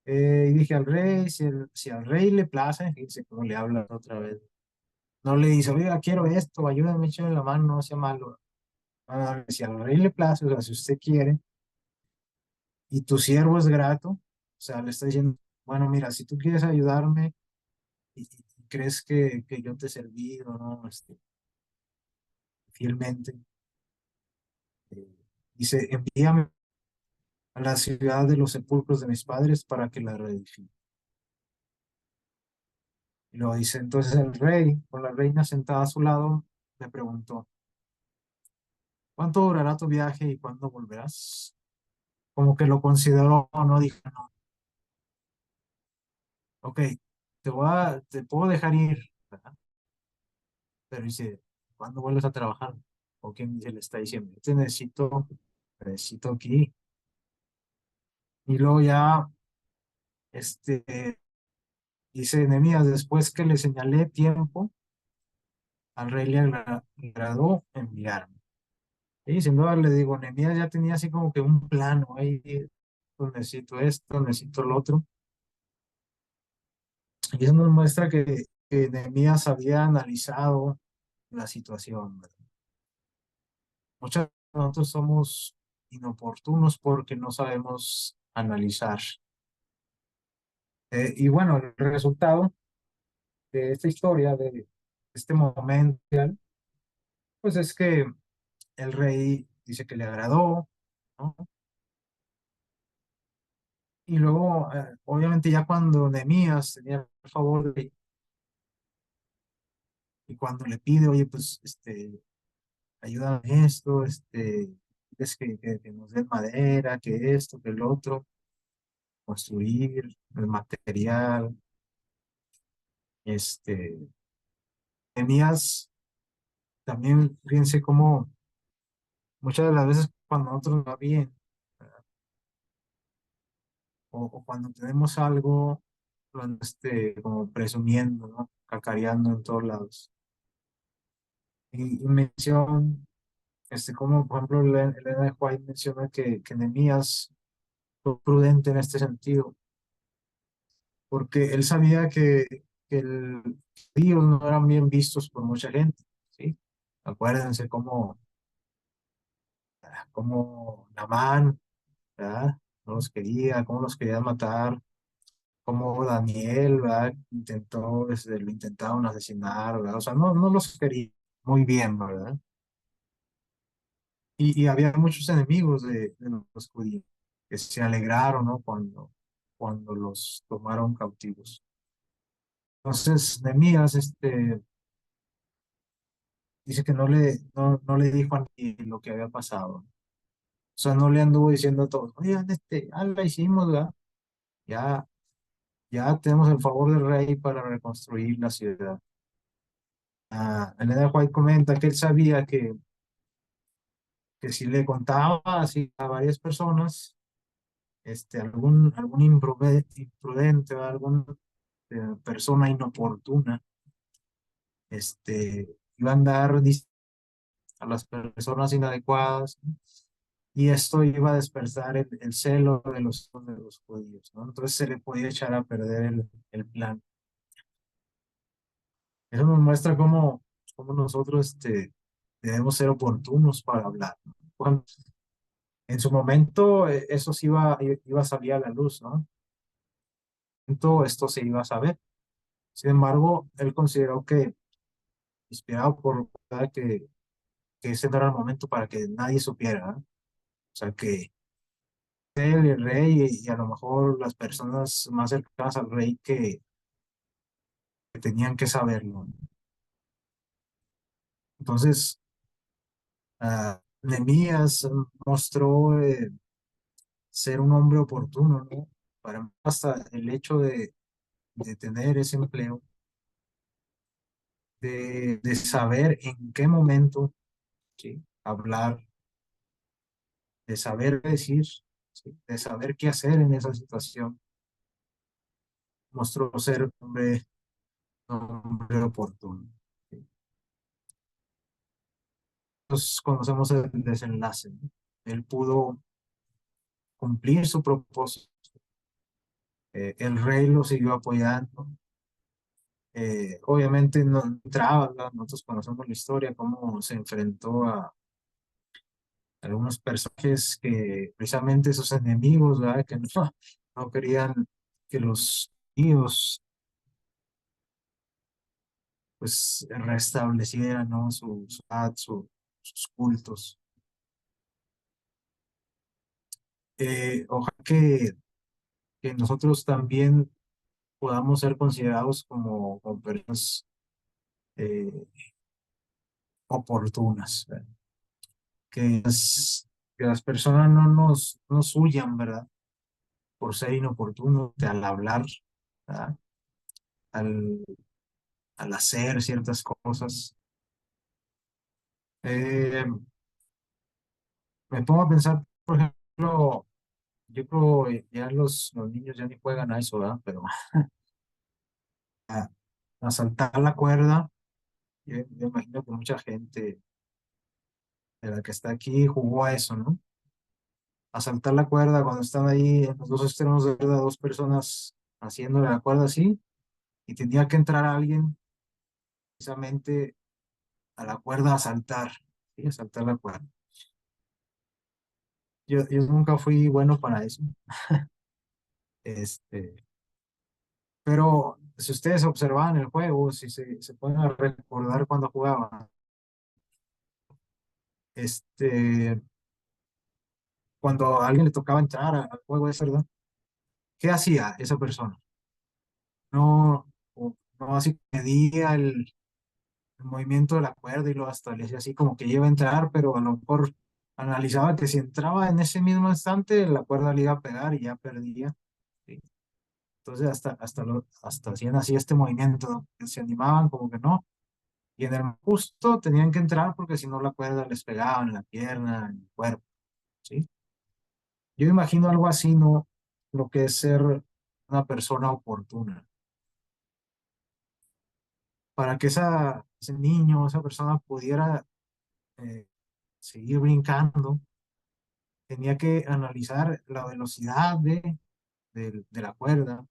Speaker 1: y dije al rey, si al rey le place, fíjense cómo le habla otra vez. No le dice, oiga, quiero esto, ayúdame, échame la mano, no sea malo. Si al rey le place, o sea, si usted quiere, y tu siervo es grato, o sea, le está diciendo, bueno, mira, si tú quieres ayudarme y crees que yo te he servido, ¿no? Fielmente, eh, dice, envíame a la ciudad de los sepulcros de mis padres para que la reedifique. Y lo dice entonces el rey, con la reina sentada a su lado, le preguntó, ¿cuánto durará tu viaje y cuándo volverás? Como que lo consideró, no dijo, no, ok, te puedo dejar ir, ¿verdad? Pero dice, ¿cuándo vuelves a trabajar? ¿O quién se le está diciendo? Yo te necesito aquí. Y luego ya, dice Nehemías, después que le señalé tiempo, al rey le agradó enviarme. Y sin duda le digo, Nehemías ya tenía así como que un plano ahí, pues necesito esto, necesito lo otro. Y eso nos muestra que Nehemías había analizado la situación, ¿verdad? Muchos de nosotros somos inoportunos porque no sabemos analizar. Y bueno, el resultado de esta historia, de este momento, pues es que el rey dice que le agradó, ¿no? Y luego, obviamente, ya cuando Nehemías tenía el favor y cuando le pide, oye, pues, ayúdame en esto, es que nos den madera, que esto, que el otro, construir el material, este, Nehemías también, fíjense cómo muchas de las veces cuando nosotros nos va bien, ¿verdad? O cuando tenemos algo, como presumiendo, ¿no? Cacareando en todos lados. Y mención, como por ejemplo Elena de White menciona que Nehemías fue prudente en este sentido, porque él sabía que el judíos no eran bien vistos por mucha gente, ¿sí? Acuérdense cómo Namán, ¿verdad? No los quería, cómo los quería matar, cómo Daniel, ¿verdad? Lo intentaron asesinar, ¿verdad? O sea, no los quería muy bien, ¿verdad? Y había muchos enemigos de los judíos que se alegraron, ¿no? Cuando los tomaron cautivos. Entonces, Nehemías, dice que no le dijo a nadie lo que había pasado. O sea, no le anduvo diciendo a todos, oigan, la hicimos, ¿verdad? Ya, ya tenemos el favor del rey para reconstruir la ciudad. Elena White comenta que él sabía que si le contaba así a varias personas, algún imprudente o alguna persona inoportuna, iba a andar a las personas inadecuadas, ¿no? Y esto iba a despertar el celo de los judíos, ¿no? Entonces se le podía echar a perder el plan. Eso nos muestra cómo nosotros debemos ser oportunos para hablar, ¿no? En su momento eso sí iba a salir a la luz, ¿no? Entonces, esto se iba a saber. Sin embargo, él consideró que, inspirado por que ese no era el momento para que nadie supiera, ¿no? O sea, que él, el rey, y a lo mejor las personas más cercanas al rey que tenían que saberlo, ¿no? Entonces, Nehemías mostró ser un hombre oportuno, ¿no? Para hasta el hecho de tener ese empleo, de saber en qué momento, ¿sí? Hablar, de saber decir, ¿sí? De saber qué hacer en esa situación, mostró ser un hombre oportuno. ¿Sí? Nosotros conocemos el desenlace, ¿no? Él pudo cumplir su propósito, el rey lo siguió apoyando. Obviamente no entraba, ¿verdad? Nosotros conocemos la historia, cómo se enfrentó a algunos personajes que precisamente esos enemigos, ¿verdad? Que no, no querían que los judíos pues restablecieran, ¿no? Sus cultos. Ojalá que nosotros también podamos ser considerados como personas eh, oportunas, ¿verdad? Que las personas no nos huyan, ¿verdad? Por ser inoportunos al hablar, ¿verdad? Al, al hacer ciertas cosas. Eh, Me pongo a pensar, por ejemplo, yo creo ya los niños ya ni juegan a eso, ¿verdad? Pero a saltar la cuerda, yo imagino que mucha gente de la que está aquí jugó a eso, ¿no? A saltar la cuerda cuando están ahí en los dos extremos de verdad, dos personas haciéndole la cuerda así, y tenía que entrar alguien precisamente a la cuerda a saltar, ¿sí? A saltar la cuerda. Yo nunca fui bueno para eso. Este, pero si ustedes observaban el juego, si se pueden recordar cuando jugaban, este, cuando a alguien le tocaba entrar al juego ese, ¿verdad? ¿Qué hacía esa persona? No, no así medía el movimiento de la cuerda y lo hasta le hacía así como que iba a entrar, pero a lo mejor analizaba que si entraba en ese mismo instante, la cuerda le iba a pegar y ya perdía. ¿Sí? Entonces hasta hacían así este movimiento, ¿no? Que se animaban como que no. Y en el justo tenían que entrar porque si no la cuerda les pegaba en la pierna, en el cuerpo, ¿sí? Yo imagino algo así, ¿no? Lo que es ser una persona oportuna. Para que ese niño, esa persona pudiera eh, seguir brincando, tenía que analizar la velocidad de la cuerda,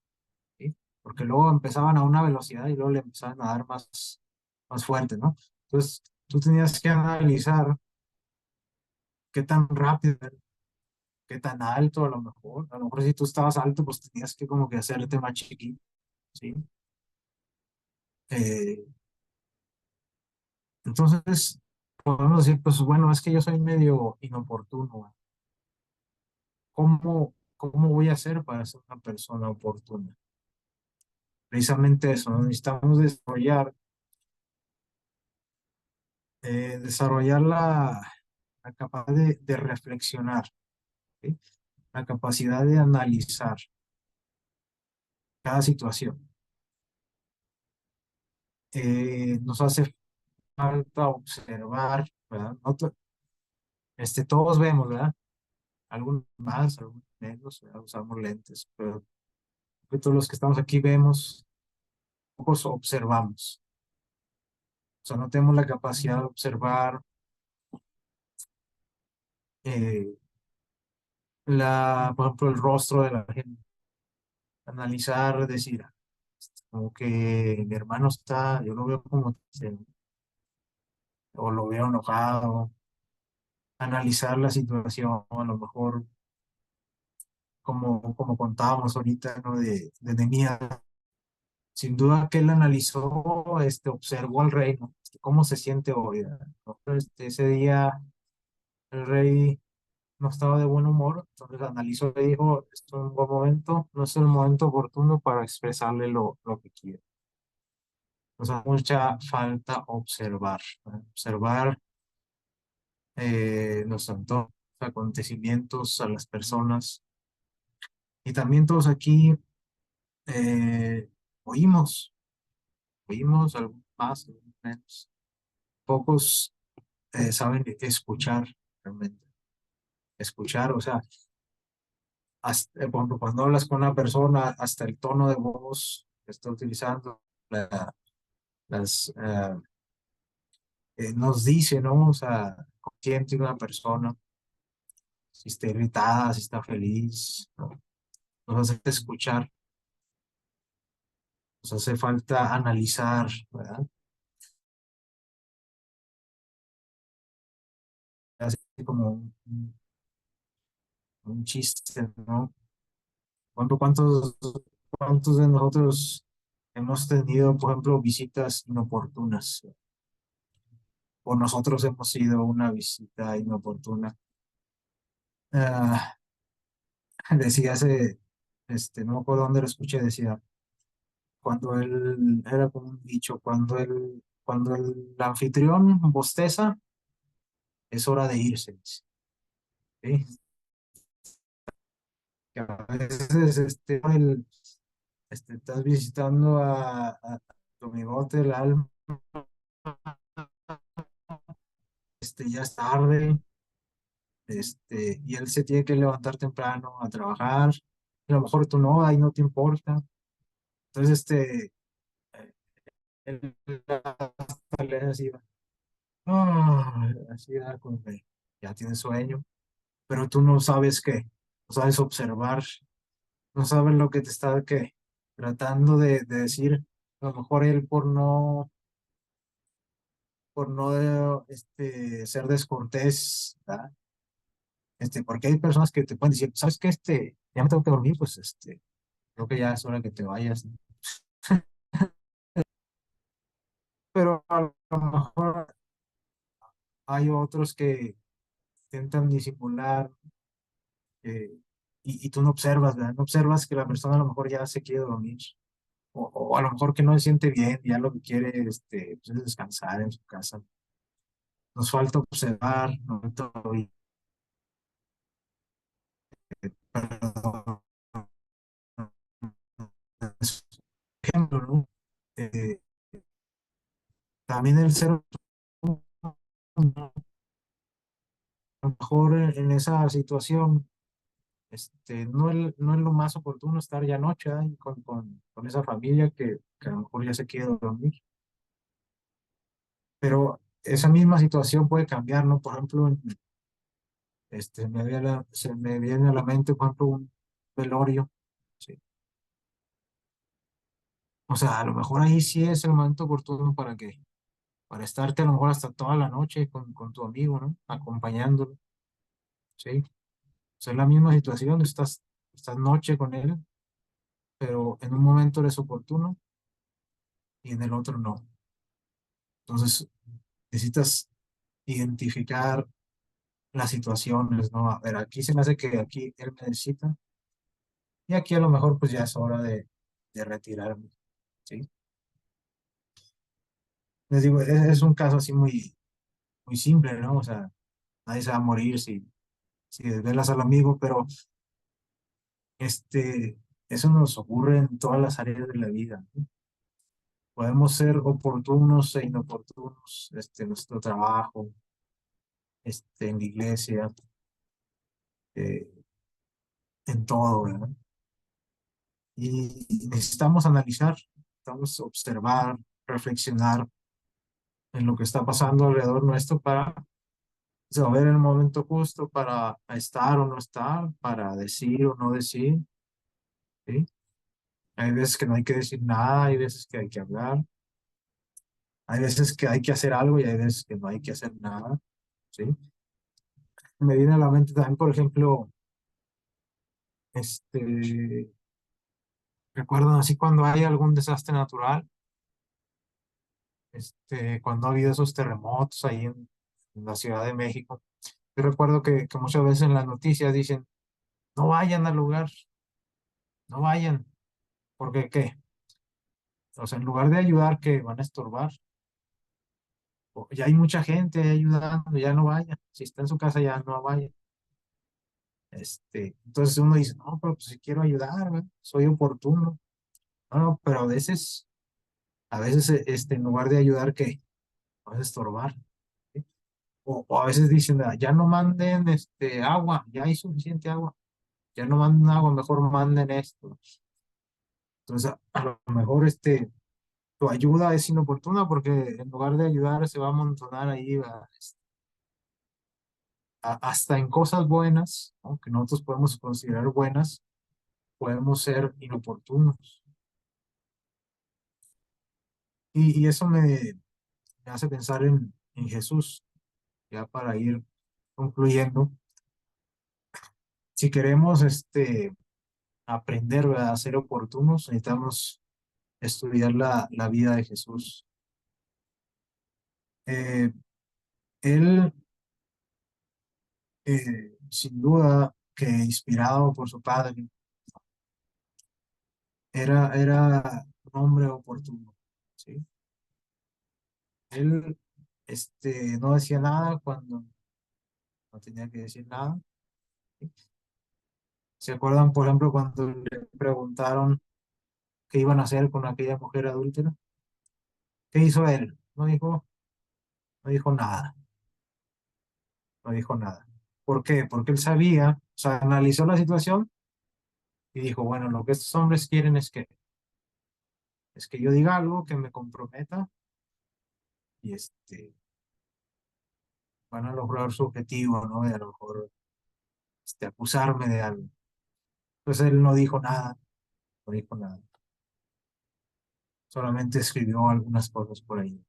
Speaker 1: ¿sí? Porque luego empezaban a una velocidad y luego le empezaban a dar más fuerte, ¿no? Entonces, tú tenías que analizar qué tan rápido, qué tan alto a lo mejor si tú estabas alto, pues tenías que como que hacerte más chiquito, ¿sí? Eh, entonces, podemos decir, pues bueno, es que yo soy medio inoportuno. ¿Cómo voy a hacer para ser una persona oportuna? Precisamente eso, ¿no? Necesitamos desarrollar la capacidad de reflexionar, ¿sí? La capacidad de analizar cada situación. Nos hace falta observar, ¿verdad? Todos vemos, ¿verdad? Algunos más, algunos menos, ¿verdad? Usamos lentes, pero todos los que estamos aquí vemos, pocos observamos. O sea, no tenemos la capacidad de observar eh, por ejemplo, el rostro de la gente, analizar, decir, como que mi hermano está, yo lo veo como, o lo veo enojado, analizar la situación, a lo mejor, como contábamos ahorita, ¿no? De Nehemías, sin duda que él analizó, observó al rey, ¿no? Cómo se siente hoy, ¿no? Ese día el rey no estaba de buen humor, entonces analizó y dijo, esto es un buen momento, no es el momento oportuno para expresarle lo que quiere. Nos hace mucha falta observar, ¿no? Observar los entornos, acontecimientos, a las personas. Y también todos aquí eh, oímos, oímos algo más, algo menos. Pocos saben escuchar realmente. Escuchar, o sea, cuando hablas con una persona, hasta el tono de voz que está utilizando, las, nos dice, ¿no? O sea, con quién tiene una persona, si está irritada, si está feliz, ¿no? Nos hace escuchar, nos hace falta analizar, ¿verdad? Así como un chiste, ¿no? ¿Cuántos, cuántos de nosotros hemos tenido, por ejemplo, visitas inoportunas? O nosotros hemos sido una visita inoportuna. Ah, decía no me acuerdo dónde lo escuché, decía, cuando él, era como un dicho, cuando el anfitrión bosteza, es hora de irse, dice, ¿sí? Que a veces, estás visitando a tu amigote, el alma, ya es tarde, y él se tiene que levantar temprano a trabajar, y a lo mejor tú no, ahí no te importa. Entonces, él hasta le así, así como que ya tiene sueño, pero tú no sabes qué, no sabes observar, no sabes lo que te está tratando de decir. A lo mejor él por no ser descortés, ¿verdad? Porque hay personas que te pueden decir, ¿sabes qué? Ya me tengo que dormir, pues creo que ya es hora que te vayas, ¿no? Pero a lo mejor hay otros que intentan disimular, eh, y tú no observas, ¿verdad? No observas que la persona a lo mejor ya se quiere dormir, o a lo mejor que no se siente bien, ya lo que quiere pues, es descansar en su casa. Nos falta observar, nos falta oír, perdón, ejemplo, ¿no? Eh, también el ser humano, a lo mejor en esa situación, no es lo más oportuno estar ya noche ahí con esa familia que a lo mejor ya se quiere dormir. Pero esa misma situación puede cambiar, ¿no? Por ejemplo, se me viene a la mente, por ejemplo, un velorio, ¿sí? O sea, a lo mejor ahí sí es el momento oportuno para estarte a lo mejor hasta toda la noche con tu amigo, ¿no? Acompañándolo, ¿sí? O sea, es la misma situación, estás noche con él, pero en un momento eres oportuno y en el otro no. Entonces, necesitas identificar las situaciones, ¿no? A ver, aquí se me hace que aquí él me necesita y aquí a lo mejor pues ya es hora de retirarme, ¿sí? Les digo, es un caso así muy, muy simple, ¿no? O sea, nadie se va a morir si desvelas al amigo, pero este, eso nos ocurre en todas las áreas de la vida, ¿no? Podemos ser oportunos e inoportunos, en nuestro trabajo, en la iglesia, eh, en todo, ¿verdad? Y necesitamos analizar, necesitamos observar, reflexionar en lo que está pasando alrededor nuestro para saber el momento justo para estar o no estar, para decir o no decir, ¿sí? Hay veces que no hay que decir nada, hay veces que hay que hablar, hay veces que hay que hacer algo y hay veces que no hay que hacer nada, ¿sí? Me viene a la mente también, por ejemplo, este, recuerdan así cuando hay algún desastre natural, cuando ha habido esos terremotos ahí en la Ciudad de México. Yo recuerdo que muchas veces en las noticias dicen, no vayan al lugar, no vayan, porque ¿qué? O sea, en lugar de ayudar, que van a estorbar. O ya hay mucha gente ayudando, ya no vaya. Si está en su casa, ya no vaya. Entonces uno dice, no, pero pues si quiero ayudar, ¿verdad? Soy oportuno. No, no, pero a veces, en lugar de ayudar, ¿qué? Vas a estorbar. ¿Sí? O a veces dicen, "Ah, ya no manden agua, ya hay suficiente agua, ya no manden agua, mejor manden esto". Entonces, a lo mejor tu ayuda es inoportuna porque en lugar de ayudar se va a amontonar ahí, hasta en cosas buenas, ¿no? Que nosotros podemos considerar buenas, podemos ser inoportunos. Y eso me hace pensar en Jesús, ya para ir concluyendo. Si queremos aprender, ¿verdad?, a ser oportunos, necesitamos estudiar la vida de Jesús. Eh, Él, sin duda, que inspirado por su padre, era un hombre oportuno, ¿sí? Él no decía nada cuando no tenía que decir nada. ¿Se acuerdan, por ejemplo, cuando le preguntaron qué iban a hacer con aquella mujer adúltera? ¿Qué hizo él? No dijo nada, no dijo nada. ¿Por qué? Porque él sabía, o sea, analizó la situación y dijo, bueno, lo que estos hombres quieren es que yo diga algo que me comprometa y van a lograr su objetivo, ¿no? De a lo mejor acusarme de algo. Entonces él no dijo nada, no dijo nada. Solamente escribió algunas cosas por ahí.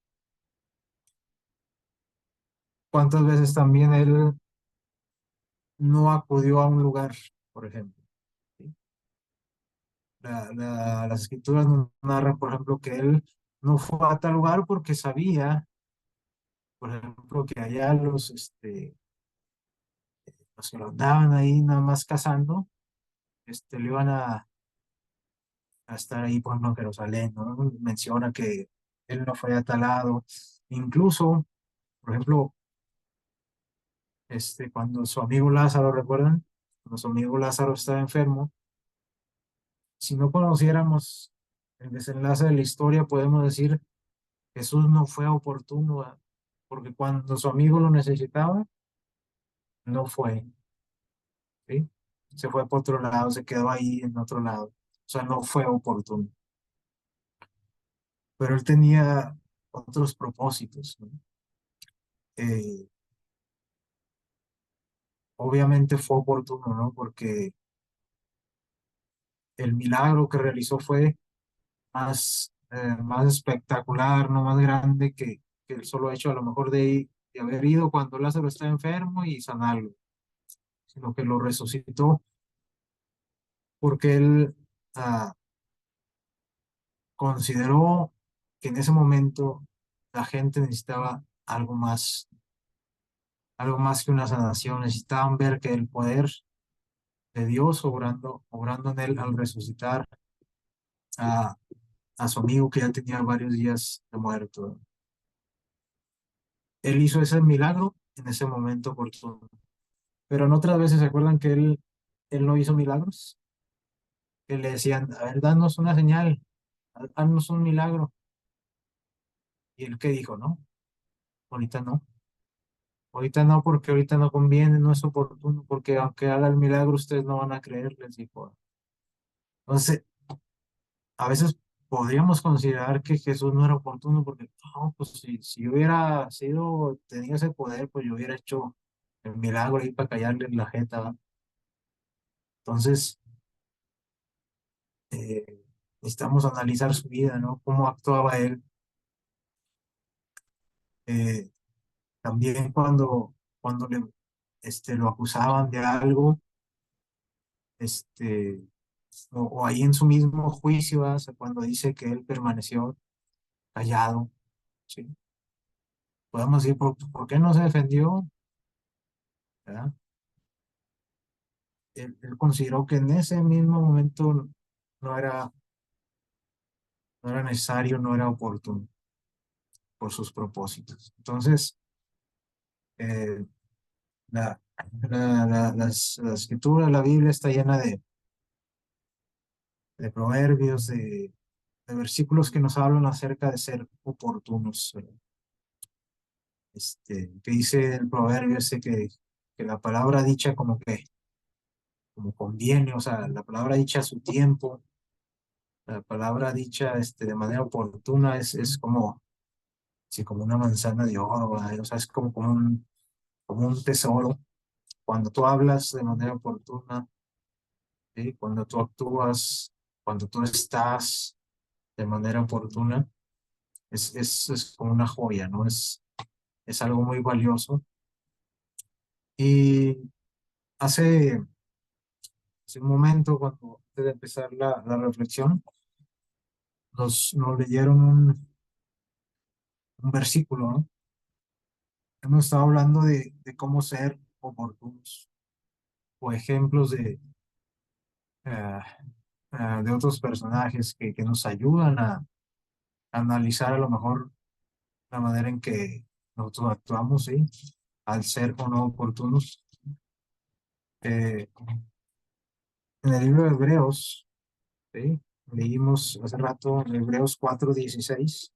Speaker 1: ¿Cuántas veces también él no acudió a un lugar, por ejemplo? ¿Sí? Las escrituras nos narran, por ejemplo, que él no fue a tal lugar porque sabía, por ejemplo, que allá los que lo andaban ahí nada más cazando, le iban a estar ahí, por ejemplo, en Jerusalén, ¿no? Menciona que él no fue a tal lado. Incluso, por ejemplo, cuando su amigo Lázaro, ¿recuerdan? Cuando su amigo Lázaro estaba enfermo, si no conociéramos el desenlace de la historia, podemos decir, Jesús no fue oportuno, ¿verdad? Porque cuando su amigo lo necesitaba, no fue, ¿sí? Se fue por otro lado, se quedó ahí en otro lado. O sea, no fue oportuno. Pero él tenía otros propósitos, ¿no? Eh, Obviamente fue oportuno, ¿no? Porque el milagro que realizó fue más espectacular, no más grande que el solo hecho a lo mejor de haber ido cuando Lázaro estaba enfermo y sanarlo, sino que lo resucitó porque él ah, consideró que en ese momento la gente necesitaba algo más que una sanación, necesitaban ver que el poder de Dios obrando en él al resucitar a, a su amigo que ya tenía varios días de muerto. Él hizo ese milagro en ese momento oportuno. Pero en otras veces se acuerdan que él no hizo milagros, que le decían, a ver, danos una señal, danos un milagro. Y él que dijo, no, ahorita no, ahorita no, porque ahorita no conviene, no es oportuno, porque aunque haga el milagro, ustedes no van a creer, les dijo. Entonces, a veces podríamos considerar que Jesús no era oportuno, porque no, pues si yo hubiera tenido ese poder, pues yo hubiera hecho el milagro ahí para callarle la jeta, ¿va? Entonces, necesitamos analizar su vida, ¿no? Cómo actuaba él. Eh, También cuando lo acusaban de algo, este, o ahí en su mismo juicio, ¿verdad? O sea, cuando dice que él permaneció callado, ¿sí? Podemos decir, ¿por qué no se defendió? ¿Verdad? Él consideró que en ese mismo momento no era, no era necesario, no era oportuno. por sus propósitos. Entonces, eh, la, la escritura, la Biblia está llena de proverbios, de versículos que nos hablan acerca de ser oportunos. Que dice el proverbio ese que la palabra dicha como conviene, o sea, la palabra dicha a su tiempo, la palabra dicha de manera oportuna es como, sí, como una manzana de oro, ¿verdad? O sea, es como un tesoro. Cuando tú hablas de manera oportuna, ¿sí? Cuando tú actúas, cuando tú estás de manera oportuna, es como una joya, ¿no? Es algo muy valioso. Y hace, hace un momento, cuando antes de empezar la reflexión, nos leyeron un versículo, ¿no? Hemos estado hablando de cómo ser oportunos o ejemplos eh, de otros personajes que nos ayudan a analizar a lo mejor la manera en que nosotros actuamos, ¿sí? Al ser o no oportunos. Eh, en el libro de Hebreos, ¿sí? Leímos hace rato en Hebreos 4:16.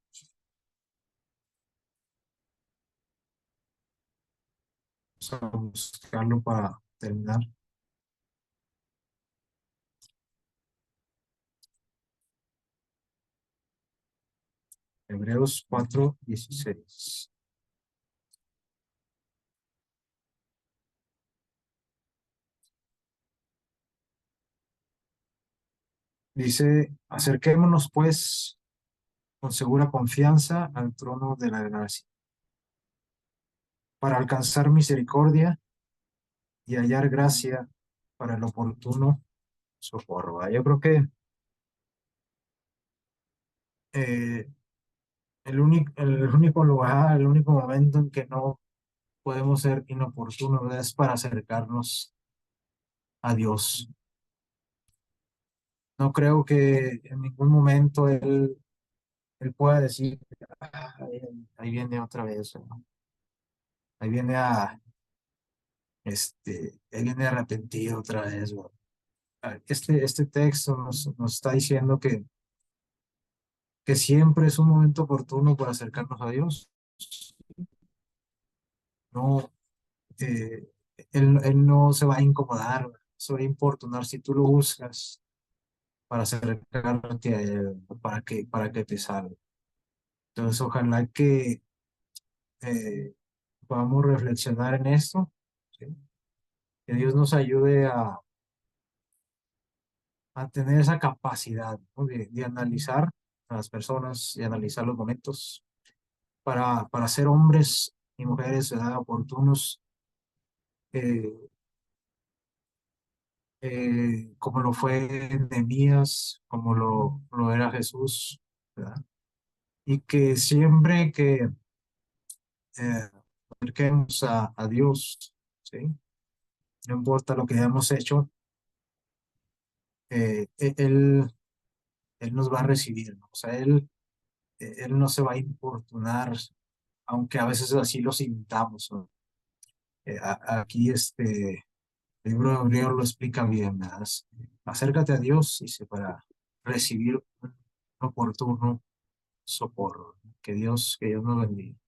Speaker 1: Vamos a buscarlo para terminar. Hebreos 4:16. Dice, acerquémonos pues con segura confianza al trono de la gracia, para alcanzar misericordia y hallar gracia para el oportuno socorro. Yo creo que eh, el único lugar, el único momento en que no podemos ser inoportunos, ¿verdad? Es para acercarnos a Dios. No creo que en ningún momento Él pueda decir, "Ah, ahí viene otra vez, ¿no? Ahí viene Él viene arrepentido otra vez, ¿no?". Este texto nos está diciendo que siempre es un momento oportuno para acercarnos a Dios. No, eh, él no se va a incomodar, se va a importunar si tú lo buscas para acercarte a Él, para que te salve. Entonces, ojalá que eh, podamos reflexionar en esto, ¿sí? Que Dios nos ayude a tener esa capacidad, ¿no? De analizar a las personas y analizar los momentos para ser hombres y mujeres, ¿verdad? Oportunos, eh, como lo fue Nehemías, como lo era Jesús, ¿verdad? Y que siempre que acerquemos a Dios, ¿sí? No importa lo que hayamos hecho, Él, Él nos va a recibir, ¿no? O sea, Él no se va a importunar, aunque a veces así lo sintamos, ¿no? Aquí el libro de Hebreos lo explica bien, ¿verdad? Acércate a Dios, dice, para recibir un oportuno socorro. Que Dios nos bendiga.